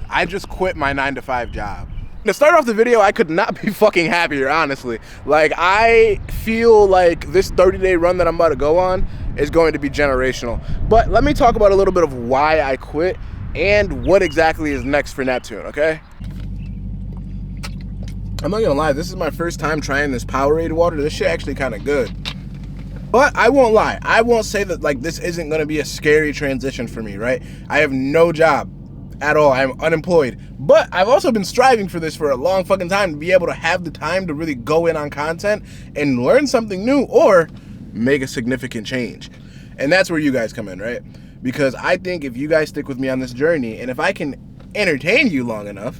I just quit my 9-to-5 job. To start off the video, I could not be fucking happier, honestly. Like, I feel like this 30-day run that I'm about to go on is going to be generational. But let me talk about a little bit of why I quit and what exactly is next for Neptune, okay? I'm not gonna lie, this is my first time trying this Powerade water. This shit actually kind of good. But I won't lie. I won't say that like this isn't gonna be a scary transition for me, right? I have no job at all. I'm unemployed. But I've also been striving for this for a long fucking time, to be able to have the time to really go in on content and learn something new or make a significant change. And that's where you guys come in, right? Because I think if you guys stick with me on this journey, and if I can entertain you long enough,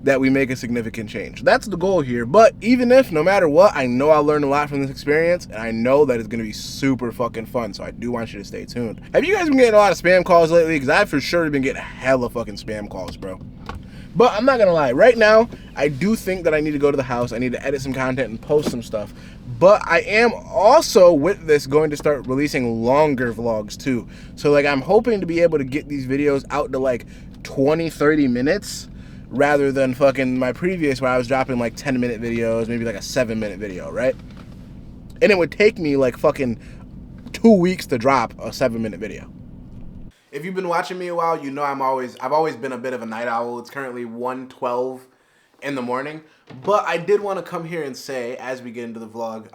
that we make a significant change. That's the goal here. But even if, no matter what, I know I'll learn a lot from this experience, and I know that it's gonna be super fucking fun, so I do want you to stay tuned. Have you guys been getting a lot of spam calls lately? Because I've for sure been getting hella fucking spam calls, bro. But I'm not gonna lie, right now, I do think that I need to go to the house, I need to edit some content and post some stuff. But I am also, with this, going to start releasing longer vlogs too. So like, I'm hoping to be able to get these videos out to like 20, 30 minutes, rather than fucking my previous where I was dropping like 10-minute videos, maybe like a 7-minute video, right? And it would take me like fucking 2 weeks to drop a 7-minute video. If you've been watching me a while, you know I've always been a bit of a night owl. It's currently 1:12 in the morning. But I did want to come here and say, as we get into the vlog,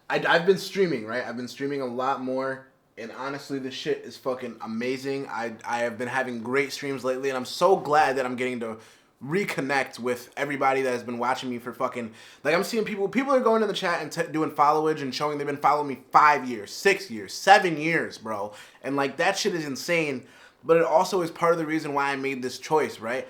I've been streaming, right? I've been streaming a lot more. And honestly, this shit is fucking amazing. I have been having great streams lately, and I'm so glad that I'm getting to reconnect with everybody that has been watching me for fucking, like, I'm seeing people are going in the chat and doing followage and showing they've been following me 5 years, 6 years, 7 years, bro. And like, that shit is insane, but it also is part of the reason why I made this choice, right?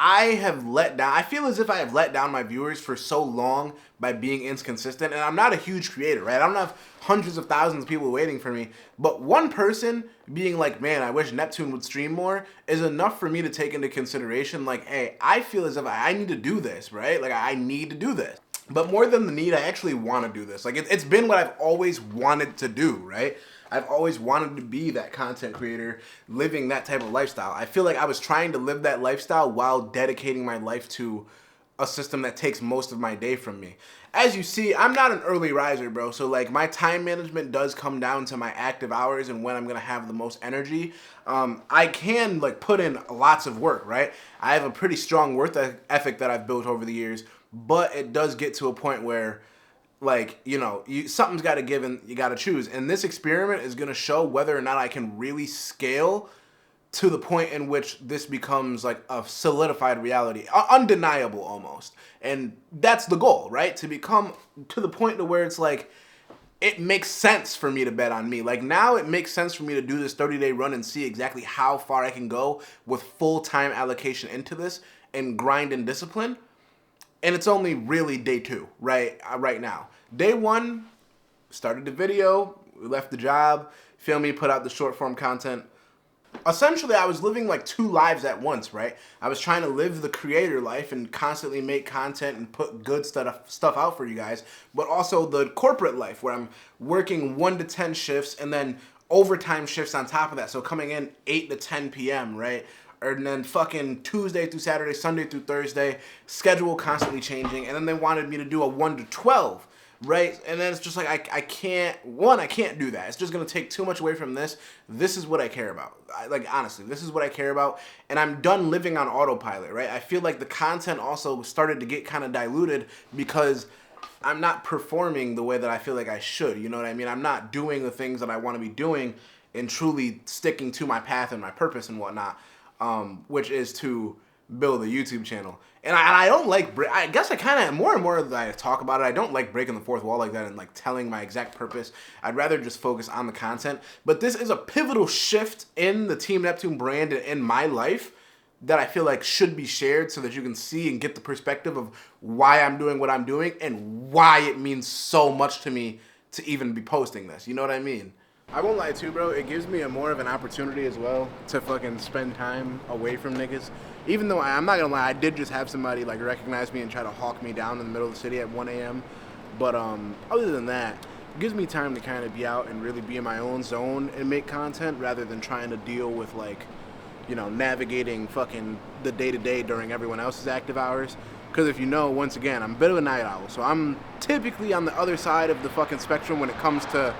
I feel as if I have let down my viewers for so long by being inconsistent, and I'm not a huge creator, right? I don't have hundreds of thousands of people waiting for me, but one person being like, man, I wish Neptune would stream more, is enough for me to take into consideration, like, hey, I feel as if I need to do this, right? Like, I need to do this. But more than the need, I actually want to do this. Like, it's been what I've always wanted to do, right? I've always wanted to be that content creator, living that type of lifestyle. I feel like I was trying to live that lifestyle while dedicating my life to a system that takes most of my day from me. As you see, I'm not an early riser, bro. So like, my time management does come down to my active hours and when I'm gonna have the most energy. I can like put in lots of work, right? I have a pretty strong work ethic that I've built over the years, but it does get to a point where, like, you know, something's got to give and you got to choose. And this experiment is going to show whether or not I can really scale to the point in which this becomes like a solidified reality, undeniable almost. And that's the goal, right? To become to the point to where it's like, it makes sense for me to bet on me. Like, now it makes sense for me to do this 30-day run and see exactly how far I can go with full-time allocation into this and grind and discipline. And it's only really day 2, right now. Day 1, started the video, we left the job, feel me, put out the short form content. Essentially, I was living like 2 lives at once, right? I was trying to live the creator life and constantly make content and put good stuff out for you guys, but also the corporate life where I'm working 1 to 10 shifts and then overtime shifts on top of that. So coming in 8 to 10 p.m., right? And then fucking Tuesday through Saturday, Sunday through Thursday, schedule constantly changing. And then they wanted me to do a 1 to 12, right? And then it's just like, I can't do that. It's just going to take too much away from this. This is what I care about. Like, honestly, this is what I care about. And I'm done living on autopilot, right? I feel like the content also started to get kind of diluted because I'm not performing the way that I feel like I should. You know what I mean? I'm not doing the things that I want to be doing and truly sticking to my path and my purpose and whatnot. Which is to build a YouTube channel. And I don't like, I guess I kind of, more and more that I talk about it, I don't like breaking the fourth wall like that and like telling my exact purpose. I'd rather just focus on the content. But this is a pivotal shift in the Team Neptune brand and in my life that I feel like should be shared so that you can see and get the perspective of why I'm doing what I'm doing and why it means so much to me to even be posting this. You know what I mean? I won't lie too, bro. It gives me more of an opportunity as well to fucking spend time away from niggas. Even though I'm not gonna lie, I did just have somebody like recognize me and try to hawk me down in the middle of the city at 1 a.m. But other than that, it gives me time to kind of be out and really be in my own zone and make content rather than trying to deal with like, you know, navigating fucking the day-to-day during everyone else's active hours. Because if you know, once again, I'm a bit of a night owl. So I'm typically on the other side of the fucking spectrum when it comes to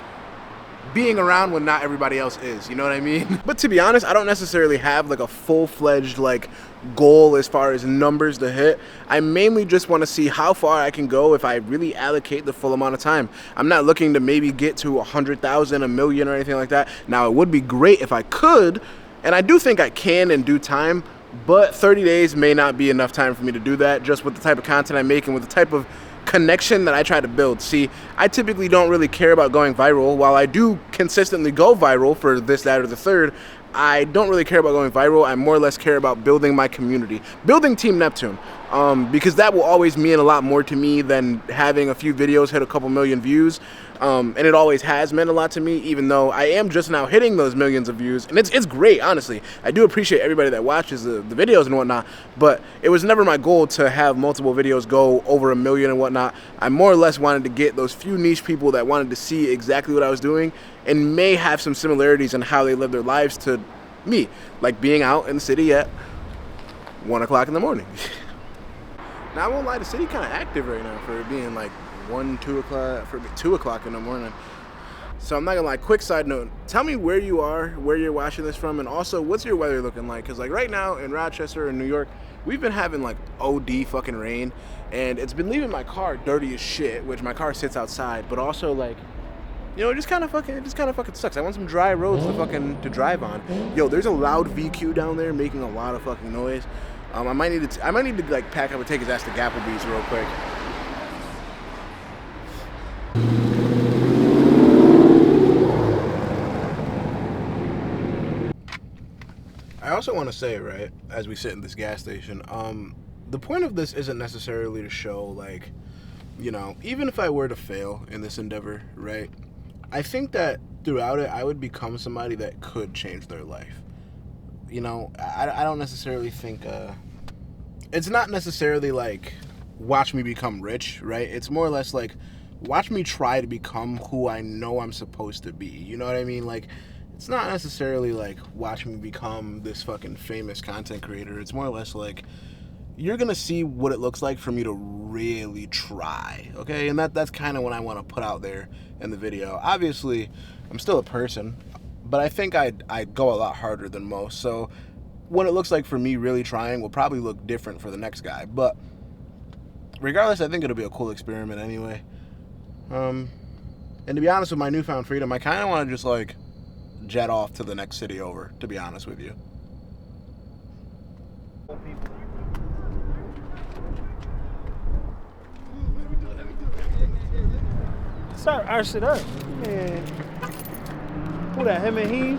being around when not everybody else is, you know what I mean? But to be honest, I don't necessarily have like a full-fledged like goal as far as numbers to hit. I mainly just want to see how far I can go if I really allocate the full amount of time. I'm not looking to maybe get to 100,000, a million or anything like that. Now, it would be great if I could, and I do think I can in due time, but 30 days may not be enough time for me to do that, just with the type of content I make and with the type of connection that I try to build. See, I typically don't really care about going viral. While I do consistently go viral for this, that, or the third, I don't really care about going viral. I more or less care about building my community, building Team Neptune, because that will always mean a lot more to me than having a few videos hit a couple million views. And it always has meant a lot to me, even though I am just now hitting those millions of views. And it's great, honestly. I do appreciate everybody that watches the videos and whatnot, but it was never my goal to have multiple videos go over 1 million and whatnot. I more or less wanted to get those few niche people that wanted to see exactly what I was doing and may have some similarities in how they live their lives to me, like being out in the city at 1 o'clock in the morning. Now, I won't lie, the city kind of active right now for being like 1, 2 o'clock, for 2 o'clock in the morning. So I'm not gonna lie, quick side note, tell me where you are, where you're watching this from, and also what's your weather looking like? Because like right now in Rochester and New York, we've been having like OD fucking rain, and it's been leaving my car dirty as shit, which my car sits outside, but also like, you know, it just kind of fucking sucks. I want some dry roads to drive on. Yo, there's a loud VQ down there making a lot of fucking noise. I might need to like pack up and take his ass to Gapplebee's real quick. I also want to say, right, as we sit in this gas station, the point of this isn't necessarily to show, like, you know, even if I were to fail in this endeavor, right, I think that throughout it, I would become somebody that could change their life. You know, I don't necessarily think, it's not necessarily like, watch me become rich, right? It's more or less like, watch me try to become who I know I'm supposed to be. You know what I mean? Like, it's not necessarily like, watch me become this fucking famous content creator. It's more or less like, you're gonna see what it looks like for me to really try, okay? And that's kind of what I want to put out there in the video. Obviously, I'm still a person, but I think I'd go a lot harder than most. So what it looks like for me really trying will probably look different for the next guy. But regardless, I think it'll be a cool experiment anyway. And to be honest, with my newfound freedom, I kind of want to just like jet off to the next city over, to be honest with you. Start our shit up. Man. Who that, him and he?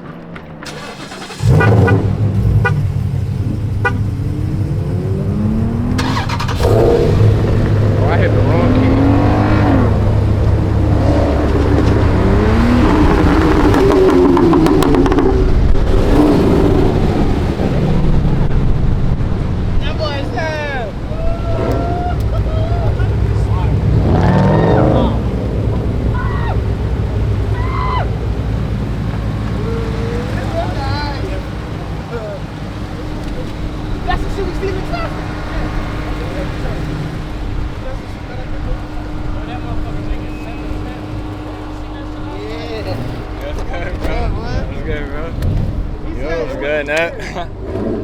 Oh, I hit the wrong key.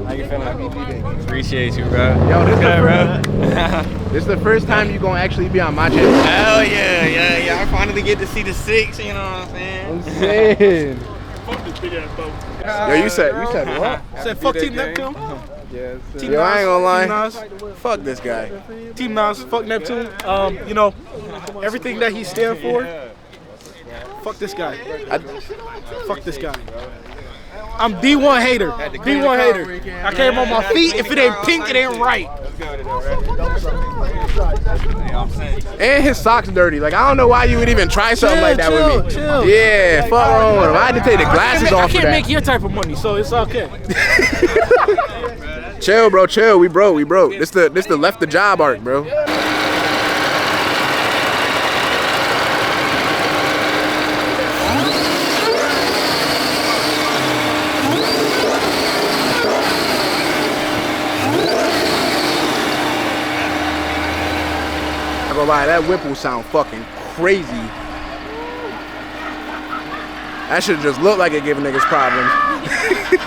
How you feeling? Appreciate you, bro. Yo, this good, bro. This is the first time you gonna actually be on my channel. Hell yeah. I finally get to see the 6, you know what I'm saying? I'm saying. Fuck this big ass boat. Yo, you said what? Said fuck Team Neptune. Yes. Yo, I ain't gonna lie. Team Nas. Fuck this guy. Team Nas, fuck Neptune. You know, everything that he stand for. Fuck this guy. Fuck this guy. I'm D1 hater. D1 hater. I came on my feet. If it ain't pink, it ain't right. And his socks dirty. Like, I don't know why you would even try something like that with me. Chill. Yeah, fuck wrong with him. I had to take the glasses off I for can't that. make your type of money, so it's okay. Chill, bro, chill. We broke. This the left the job arc, bro. gonna lie, that whip will sound fucking crazy. That should just look like it giving niggas problems. Did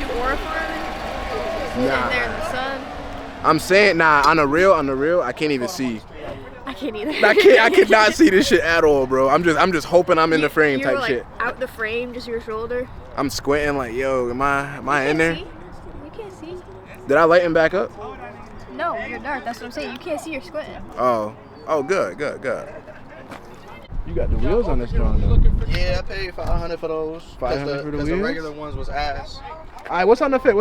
you glorify it? Sitting there in the sun? I'm saying, nah, on the real, I can't even see. I can't either. I cannot see this shit at all, bro. I'm just hoping I'm in the frame type like shit. Out the frame, just your shoulder. I'm squinting like, yo, am I in there? You can't see. Did I lighten back up? No, you're dark. That's what I'm saying. You can't see. You're squinting. Oh, good. You got the wheels on this drawing though. Yeah, I paid $500 for those. 500 for the wheels? The regular ones was ass. All right, what's on the fit?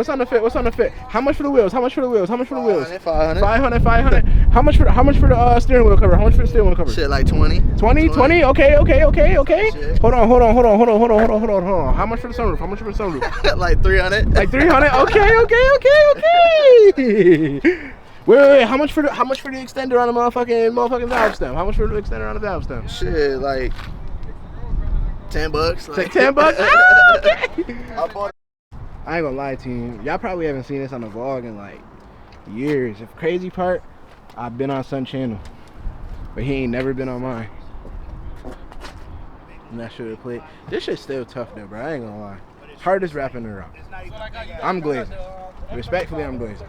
How much for the wheels? 500. 500. How much for the steering wheel cover? How much for the steering wheel cover? Shit, like 20. 20? Okay. Shit. Hold on. How much for the sunroof? Like 300. Like 300? Okay. Wait. How much for the extender on the motherfucking valve stem? How much for the extender on the valve stem? Shit, like $10. Like $10? Ah, okay. I bought. I ain't gonna lie to you. Y'all probably haven't seen this on the vlog in like years. The crazy part, I've been on Sun channel, but he ain't never been on mine. And that should have played. This shit's still tough though, bro. I ain't gonna lie. Hardest rap in the rock. I'm glazing. Respectfully, I'm glazing.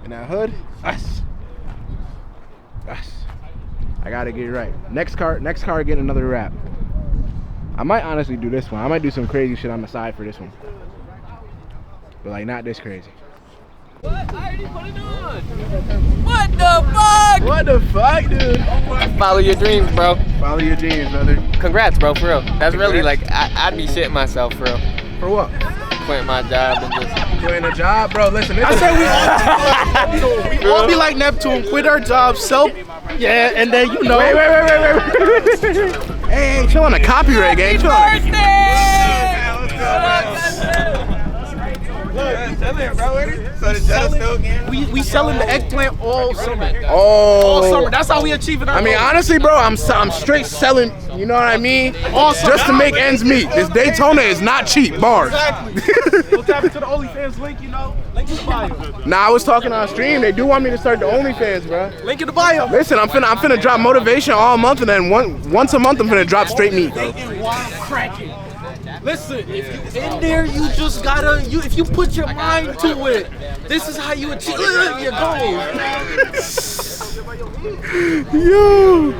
And that hood, us. I gotta get it right. Next car getting another wrap. I might honestly do this one. I might do some crazy shit on the side for this one. But like not this crazy. What? I already put it on. What the fuck? What the fuck, dude? Follow your dreams, bro. Follow your dreams, brother. Congrats, bro, for real. That's really like, I'd be shitting myself, for real. For what? Quitting my job and just... Quitting a job? Bro, listen. I said we all be like Neptune, quit our jobs, yeah, and then you know. Wait. Hey, chill on the copyright game. Chill on the... We selling the eggplant all summer. Oh. All summer. That's how we achieving our I mean, goals. honestly, bro, I'm straight selling, you know what I mean? All summer. Just to make ends meet. This Daytona is not cheap, bars. Exactly. We'll tap into the OnlyFans link, you know. Link in the bio. Nah, I was talking on stream. They do want me to start the OnlyFans, bro. Link in the bio. Listen, I'm finna drop motivation all month, and then once a month I'm finna drop straight meat, bro. Cracking. Listen, if you in there, you just gotta, if you put your mind to it, this is how you achieve your goals. Yo.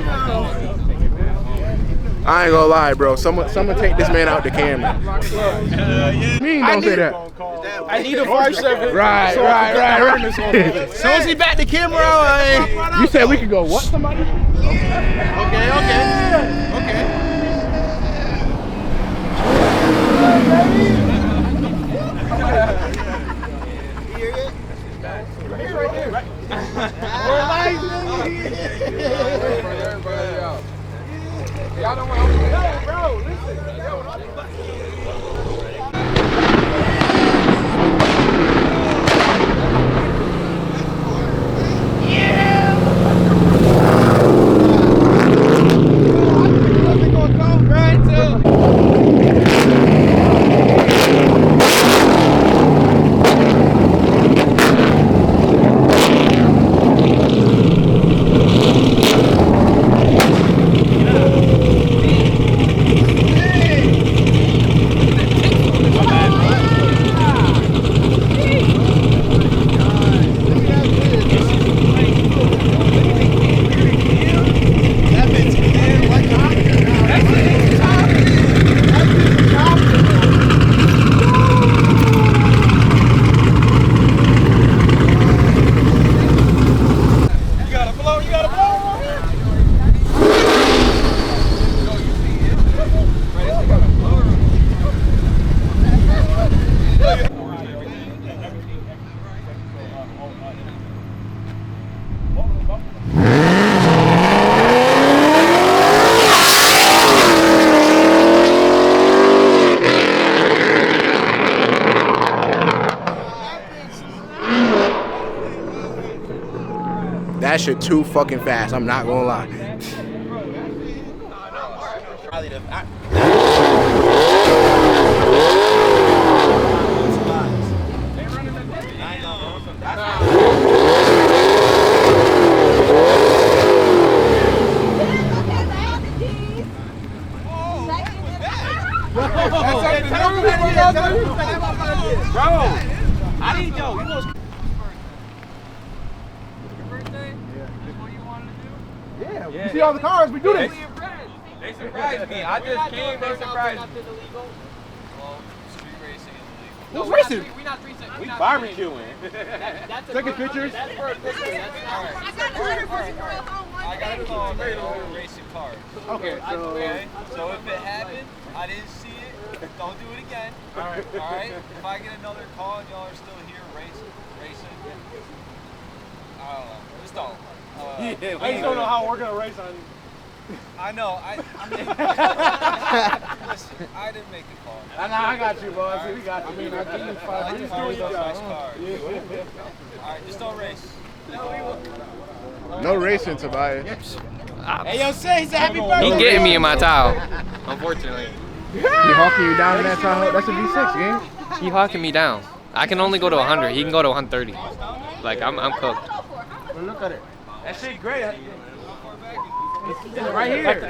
I ain't gonna lie, bro. Someone take this man out the camera. Me don't say that. I need a 5'7". Right. As soon as he back the camera, You said we could go what, somebody? Okay. Y'all don't want to bro, listen. That shit too fucking fast, I'm not gonna lie. I didn't know. You was your birthday? Yeah. That's what you wanted to do? Yeah, you see all the cars, we do this. They surprised me. I just came, they surprised me. Well, street racing is Who's racing? We're not 3 seconds. illegal. Barbecuing. Taking pictures. That's for a picture. I got a call that they were racing cars. Okay, Okay? So if it happened, I didn't see it, don't do it again. Alright? If I get another call and y'all are still here racing, I don't know. Just don't. I just don't know how we're gonna race on. I know. Listen, I didn't make the call. I got you, boss. We got you. I mean, I give you I like to follow those nice $5. cars. Alright, just don't race. No racing, Tobias. Hey, yo, say he's a happy birthday. He getting me in my towel, unfortunately. He hawking you down in that time. That's a V6 game. He hawking me down. I can only go to 100. He can go to 130. Like, I'm cooked. Look at it. That shit great. Right here.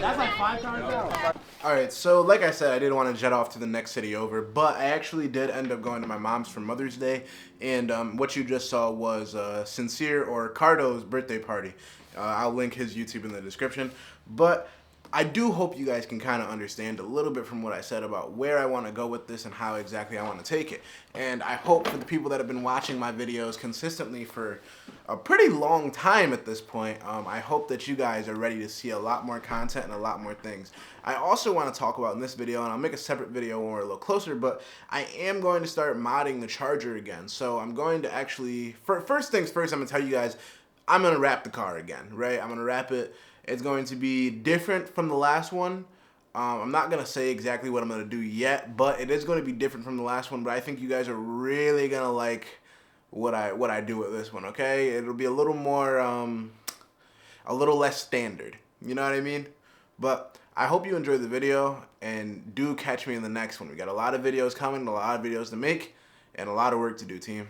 That's like 5 times out. Alright, so like I said, I didn't want to jet off to the next city over, but I actually did end up going to my mom's for Mother's Day, and what you just saw was Sincere or Cardo's birthday party. I'll link his YouTube in the description, but I do hope you guys can kind of understand a little bit from what I said about where I want to go with this and how exactly I want to take it. And I hope for the people that have been watching my videos consistently for a pretty long time at this point, I hope that you guys are ready to see a lot more content and a lot more things. I also want to talk about in this video, and I'll make a separate video when we're a little closer, but I am going to start modding the charger again. So I'm going to actually, first things first, I'm going to tell you guys, I'm going to wrap the car again, right? I'm going to wrap it. It's going to be different from the last one. I'm not going to say exactly what I'm going to do yet, but it is going to be different from the last one. But I think you guys are really going to like what I do with this one, okay? It'll be a little more, a little less standard. You know what I mean? But I hope you enjoyed the video, and do catch me in the next one. We got a lot of videos coming, a lot of videos to make, and a lot of work to do, team.